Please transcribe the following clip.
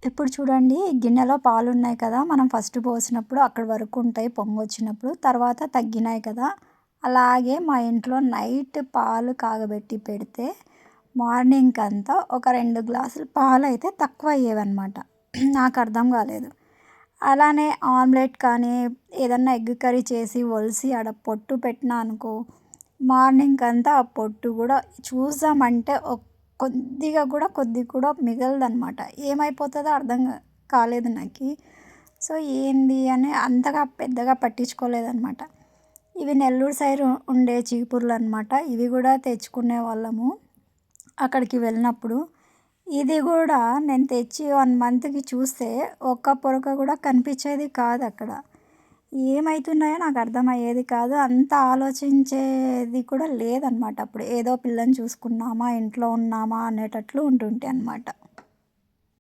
ఇప్పుడు చూడండి గిన్నెలో పాలున్నాయి కదా! మనం ఫస్ట్ పోసినప్పుడు అక్కడి వరకు ఉంటాయి పొంగొచ్చినప్పుడు. తర్వాత తగ్గినాయి కదా! అలాగే మా ఇంట్లో నైట్ పాలు కాగబెట్టి పెడితే మార్నింగ్‌కంతా ఒక 2 గ్లాసులు పాలైతే తక్కువయ్యేవన్నమాట. నాకర్థం కాలేదు. అలానే ఆమ్లెట్ కానీ, ఏదన్నా ఎగ్ కర్రీ చేసి ఒలిసి ఆడ పొట్టు పెట్టినా అనుకో, మార్నింగ్‌కంతా ఆ పొట్టు గూడా చూసామంటే కొద్దిగా కూడా మిగలదనమాట. ఏమైపోతదో అర్థం కాలేదు నాకి. సో, ఏంది అని అంతగా పెద్దగా పట్టించుకోలేదనమాట. ఇవి నెల్లూరు సైడ్ ఉండే చీపుర్లనమాట. ఇవి గూడా తెచ్చుకునేవాళ్ళము అక్కడికి వెళ్ళినప్పుడు. ఇది గూడా నేను తెచ్చి 1 మంత్‌కి చూస్తే ఒక్క పొరక గూడా కనిపిచ్చేది కాదక్కడ. ఏమైతున్నాయో నాకర్థమయ్యేది కాదు. అంత ఆలోచించేది కూడా లేదనమాట అప్పుడు. ఏదో పిల్లని చూసుకున్నామా, ఇంట్లో ఉన్నామా అనేటట్లు ఉంటుంటే అనమాట.